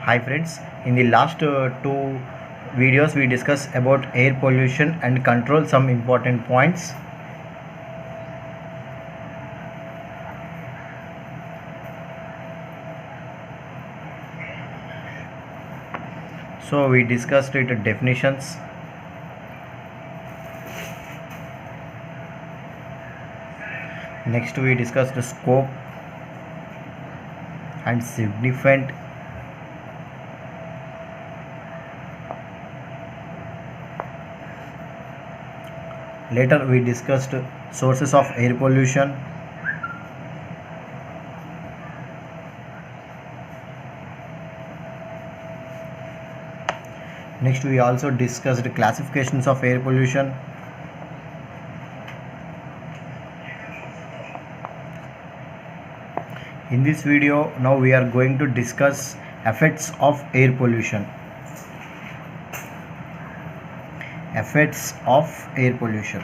Hi friends, in the last two videos we discussed about air pollution and control some important points. So we discussed it definitions. Next we discussed the scope and significant. Later we discussed sources of air pollution. Next we also discussed classifications of air pollution. In this video now we are going to discuss effects of air pollution. Effects of air pollution.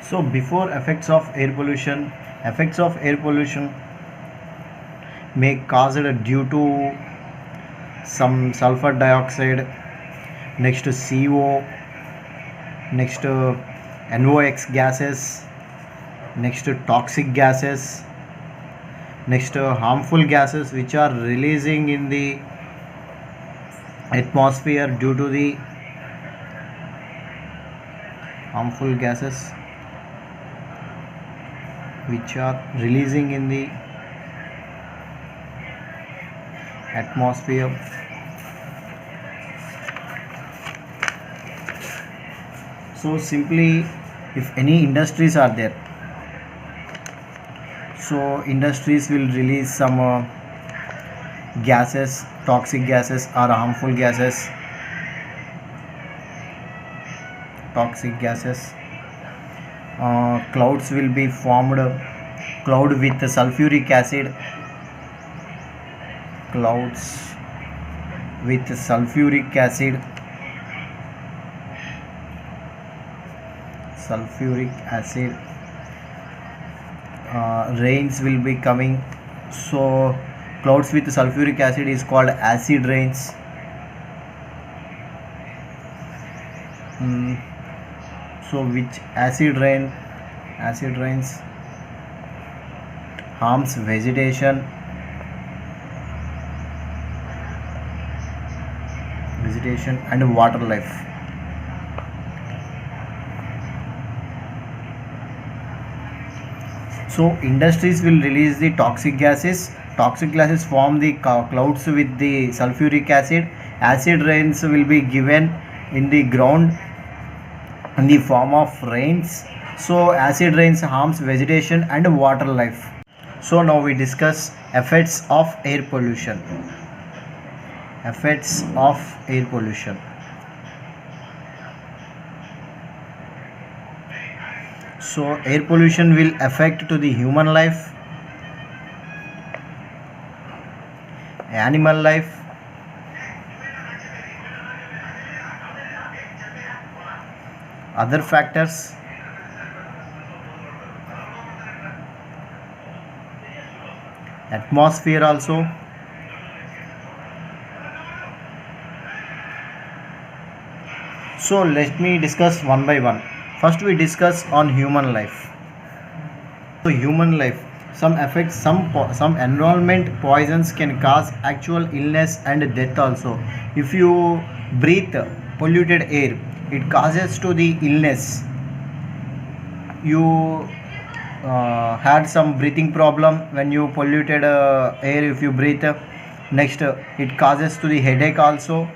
So before effects of air pollution may caused due to some sulfur dioxide, next CO, next NOx gases, next toxic gases, next harmful gases which are releasing in the atmosphere due to the harmful gases which are releasing in the atmosphere. So simply, if any industries are there, so industries will release some gases, toxic gases or harmful gases. Clouds will be formed, cloud with sulfuric acid, clouds with sulfuric acid, rains will be coming. So clouds with sulfuric acid is called acid rains. So which acid rains harms vegetation and water life. So industries will release the toxic gases form the clouds with the sulfuric acid rains will be given in the ground in the form of rains. So acid rains harms vegetation and water life. So now we discuss effects of air pollution. So air pollution will affect to the human life, animal life, other factors, atmosphere also. So let me discuss one by one. First we discuss on human life. So human life, some effects, some environment poisons can cause actual illness and death also. If you breathe polluted air, it causes to the illness. You had some breathing problem when you polluted air. If you breathe, next it causes to the headache also.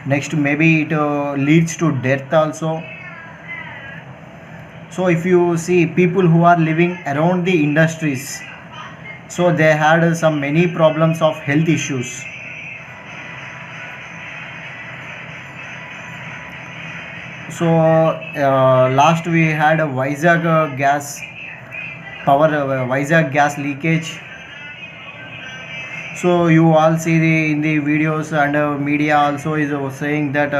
Next maybe it leads to death also. So if you see people who are living around the industries, so they had some many problems of health issues. So last we had a Vizag gas leakage. So you all see in the videos and media also is saying that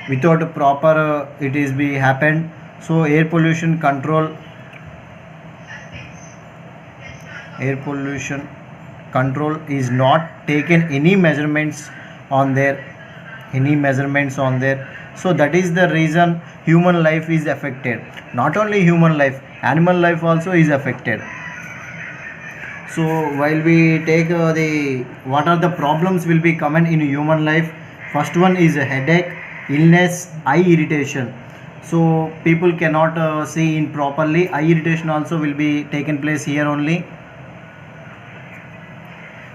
without proper it is be happened. So air pollution control air pollution control is not taken any measurements on their so that is the reason human life is affected. Not only human life, animal life also is affected. So while we take the what are the problems will be common in human life, first one is a headache, illness, eye irritation. So people cannot see in properly. Eye irritation also will be taken place here only.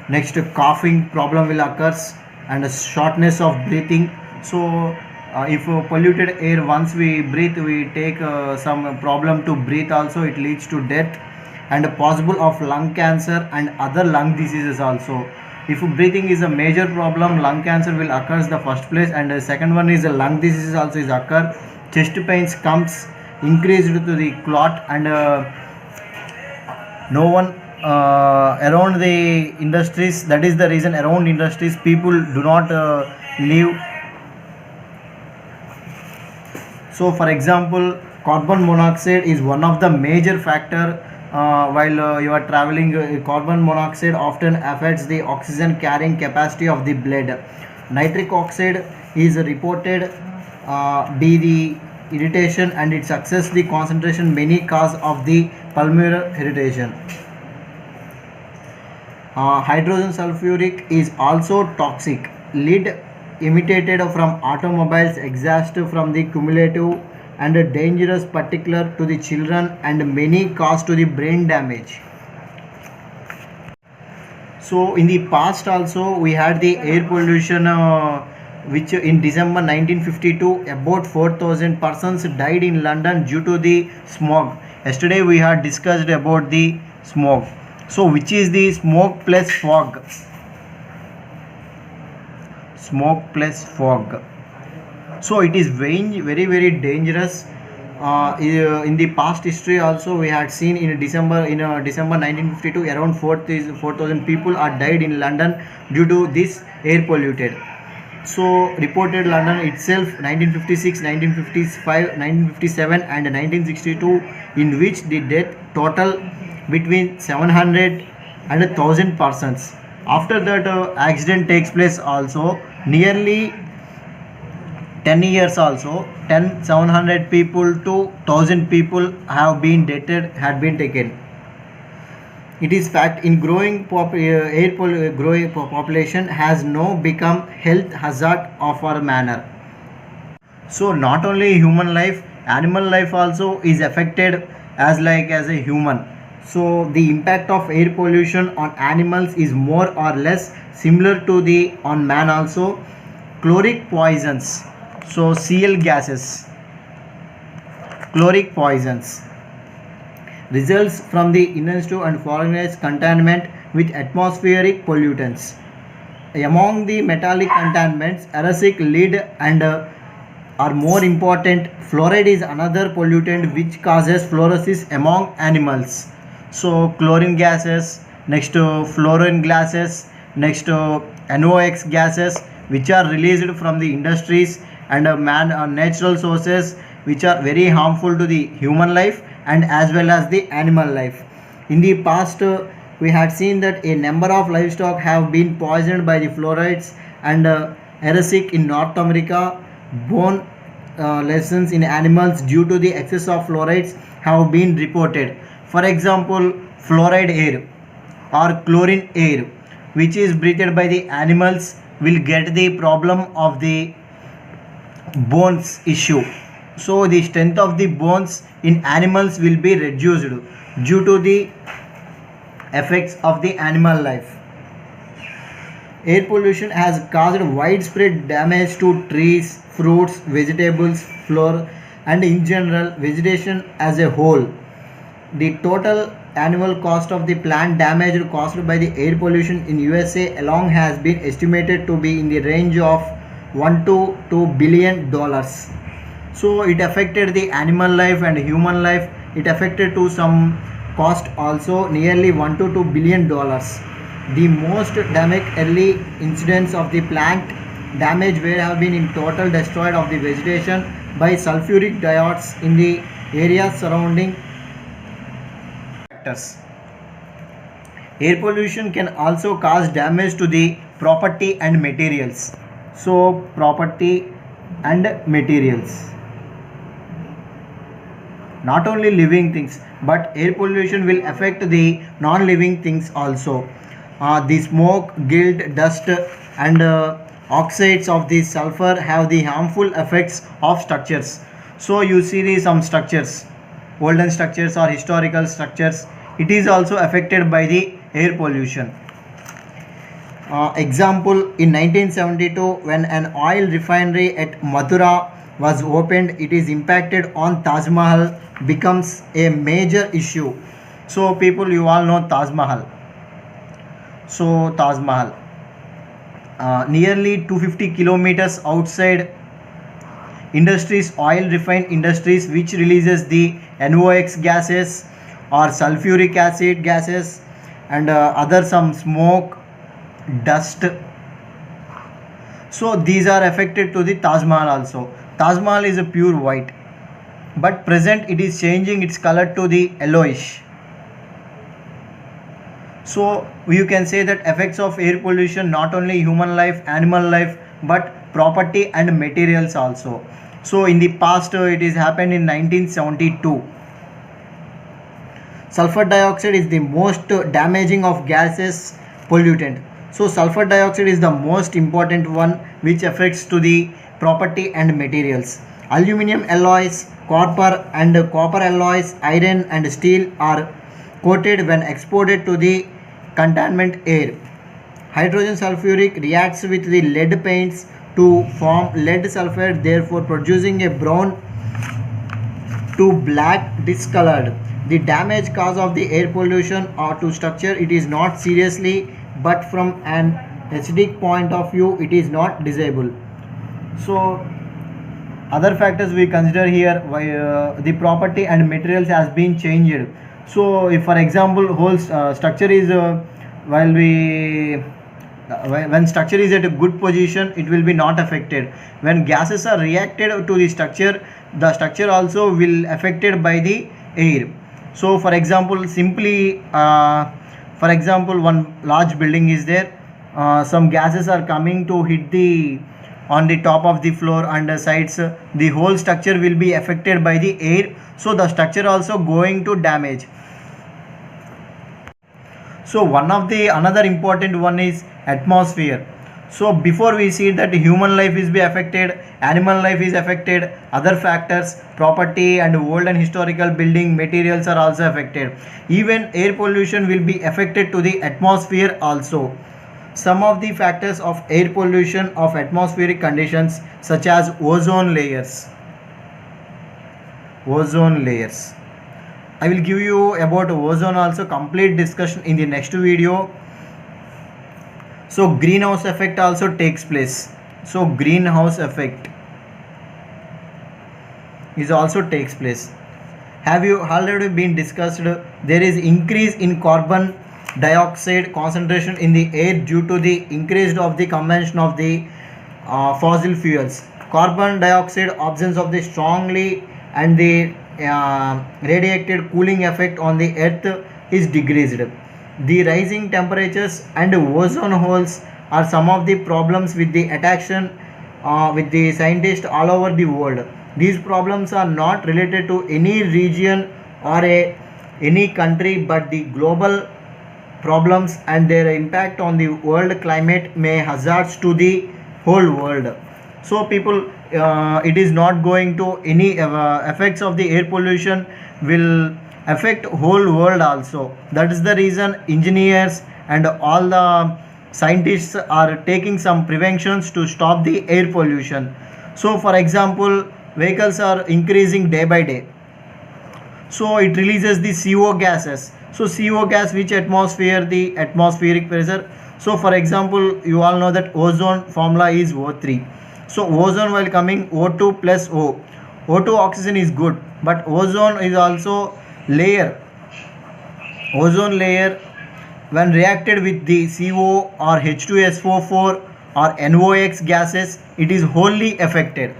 Next, coughing problem will occurs and a shortness of breathing. So if polluted air once we breathe, we take some problem to breathe also, it leads to death and possible of lung cancer and other lung diseases also. If breathing is a major problem, lung cancer will occurs the first place, and the second one is lung diseases also is occur. Chest pains comes increased to the clot, and no one around the industries, that is the reason around industries people do not live. So for example, carbon monoxide is one of the major factor while you are traveling. Carbon monoxide often affects the oxygen carrying capacity of the blood. Nitric oxide is reported be the irritation, and it success the concentration many cause of the pulmonary irritation. Hydrogen sulfuric is also toxic. Lead emitted from automobiles, exhaust from the cumulative and dangerous particular to the children, and many cause to the brain damage. So in the past also we had the air pollution which in December 1952 about 4,000 persons died in London due to the smog. Yesterday we had discussed about the smog. So which is the smoke plus fog? Smoke plus fog. So it is very dangerous. In the past history also we had seen in December 1952 around 4,000 people are died in London due to this air polluted. So reported London itself 1956, 1955, 1957 and 1962, in which the death total between 700 and 1,000 persons. After that accident takes place also, nearly 10 years also 700 people to 1,000 people have been dated had been taken. It is fact in growing growing population has now become health hazard of our manner. So not only human life, animal life also is affected as a human. So the impact of air pollution on animals is more or less similar to the on man also. Chloric poisons, so Cl gases, chloric poisons results from the inhalation and foreign contaminant with atmospheric pollutants. Among the metallic contaminants, arsenic, lead and are more important. Fluoride is another pollutant which causes fluorosis among animals. So chlorine gases, next to fluorine gases, next to NOx gases, which are released from the industries and natural sources, which are very harmful to the human life and as well as the animal life. In the past we had seen that a number of livestock have been poisoned by the fluorides and arsenic in North America. Bone lessons in animals due to the excess of fluorides have been reported. For example, fluoride air or chlorine air which is breathed by the animals will get the problem of the bones issue. So the strength of the bones in animals will be reduced due to the effects of the animal life. Air pollution has caused widespread damage to trees, fruits, vegetables, flora, and in general vegetation as a whole. The total annual cost of the plant damage caused by the air pollution in USA alone has been estimated to be in the range of $1 to $2 billion. So it affected the animal life and human life. It affected to some cost also nearly $1 to $2 billion. The most damage early incidents of the plant damage were have been in total destroyed of the vegetation by sulfuric diodes in the areas surrounding factors. Air pollution can also cause damage to the property and materials. So property and materials, not only living things, but air pollution will affect the non-living things also. The smoke, guilt, dust, and oxides of the sulfur have the harmful effects of structures. So you see some structures, olden structures or historical structures, it is also affected by the air pollution. Example, in 1972, when an oil refinery at Mathura was opened, it is impacted on Taj Mahal, becomes a major issue. So people, you all know Taj Mahal. So Taj Mahal, nearly 250 kilometers outside industries, oil refined industries, which releases the NOx gases or sulfuric acid gases, and other some smoke, dust. So these are affected to the Taj Mahal also. Taj Mahal is a pure white, but present it is changing its color to the yellowish. So you can say that effects of air pollution not only human life, animal life, but property and materials also. So in the past, it is happened in 1972. Sulfur dioxide is the most damaging of gases pollutant. So sulfur dioxide is the most important one which affects to the property and materials. Aluminum alloys, copper and copper alloys, iron and steel are coated when exported to the contaminant air. Hydrogen sulfuric reacts with the lead paints to form lead sulfide, therefore producing a brown to black discolored. The damage cause of the air pollution or to structure, it is not seriously, but from an aesthetic point of view it is not desirable. So other factors we consider here, the property and materials has been changed. So if for example whole structure is while we when structure is at a good position, it will be not affected. When gases are reacted to the structure also will affected by the air. So for example, simply for example, one large building is there, some gases are coming to hit the on the top of the floor and the sides, the whole structure will be affected by the air, so the structure also going to damage. So one of the another important one is atmosphere. So before we see that human life is be affected, animal life is affected, other factors, property and old and historical building materials are also affected. Even air pollution will be affected to the atmosphere also. Some of the factors of air pollution of atmospheric conditions, such as ozone layers. Ozone layers. I will give you about ozone also complete discussion in the next video. So greenhouse effect also takes place. So greenhouse effect is also takes place. Have you already been discussed? There is increase in carbon dioxide concentration in the air due to the increase of the consumption of the fossil fuels. Carbon dioxide absence of the strongly and the radiated cooling effect on the earth is decreased. The rising temperatures and ozone holes are some of the problems with the attraction with the scientists all over the world. These problems are not related to any region or any country, but the global problems, and their impact on the world climate may hazards to the whole world. So people, it is not going to any effects of the air pollution will affect whole world also. That is the reason engineers and all the scientists are taking some preventions to stop the air pollution. So for example, vehicles are increasing day by day, so it releases the CO gases. So CO gas which atmosphere, the atmospheric pressure. So for example, you all know that ozone formula is O3. So ozone while coming O2 plus O. O2 oxygen is good, but ozone is also layer. Ozone layer when reacted with the CO or H2SO4 or NOx gases, it is wholly affected.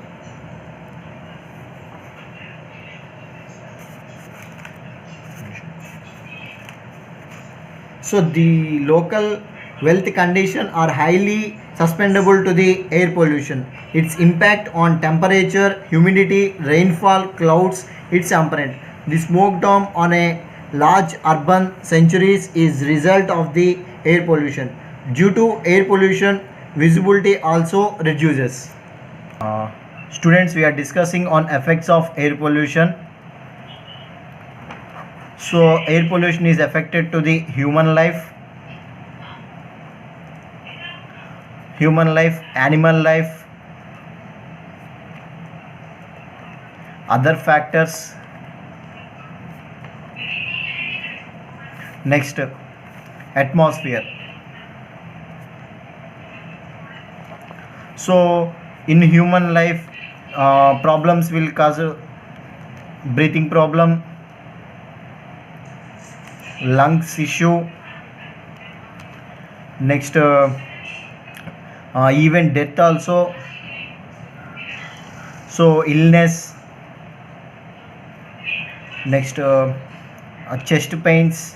So the local wealth condition are highly susceptible to the air pollution. Its impact on temperature, humidity, rainfall, clouds, it's apparent. The smoke dome on a large urban centuries is result of the air pollution. Due to air pollution, visibility also reduces. Students, we are discussing on effects of air pollution. So air pollution is affected to the human life, animal life, other factors. Next, atmosphere. So in human life, problems will cause breathing problem, lungs issue. Next, even death also. So illness. Next, chest pains.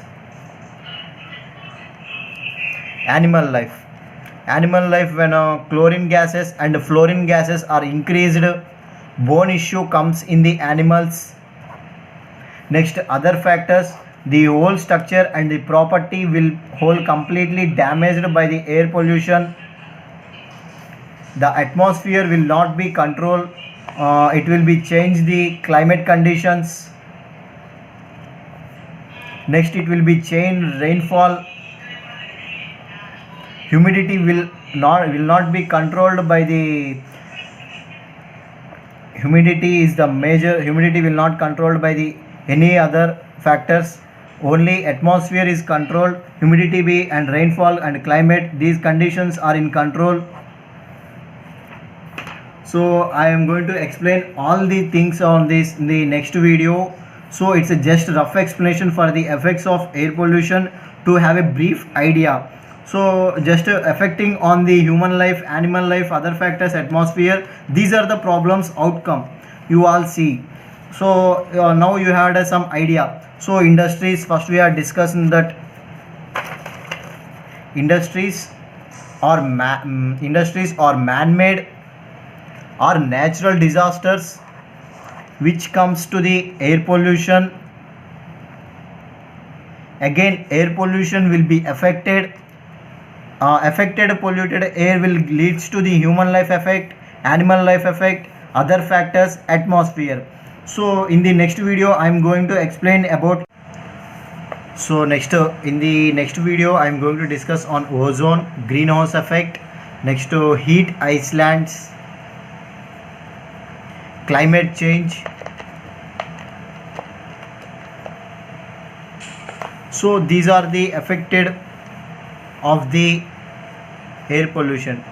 Animal life, when chlorine gases and fluorine gases are increased, bone issue comes in the animals. Next, other factors, the whole structure and the property will whole completely damaged by the air pollution. The atmosphere will not be controlled, it will be change the climate conditions. Next, it will be change rainfall. Humidity will not be controlled by the humidity is the major. Humidity will not controlled by the any other factors. Only atmosphere is controlled. Humidity be and rainfall and climate, these conditions are in control. So I am going to explain all the things on this in the next video. So it's a just rough explanation for the effects of air pollution to have a brief idea. So just affecting on the human life, animal life, other factors, atmosphere, these are the problems outcome you all see. So now you had some idea. So industries, first we are discussing that industries are man-made or natural disasters which comes to the air pollution. Again, air pollution will be affected. Affected polluted air will leads to the human life effect, animal life effect, other factors, atmosphere. So in the next video I am going to explain about. So next in the next video I am going to discuss on ozone, greenhouse effect. Next to heat islands, climate change. So these are the affected of the air pollution.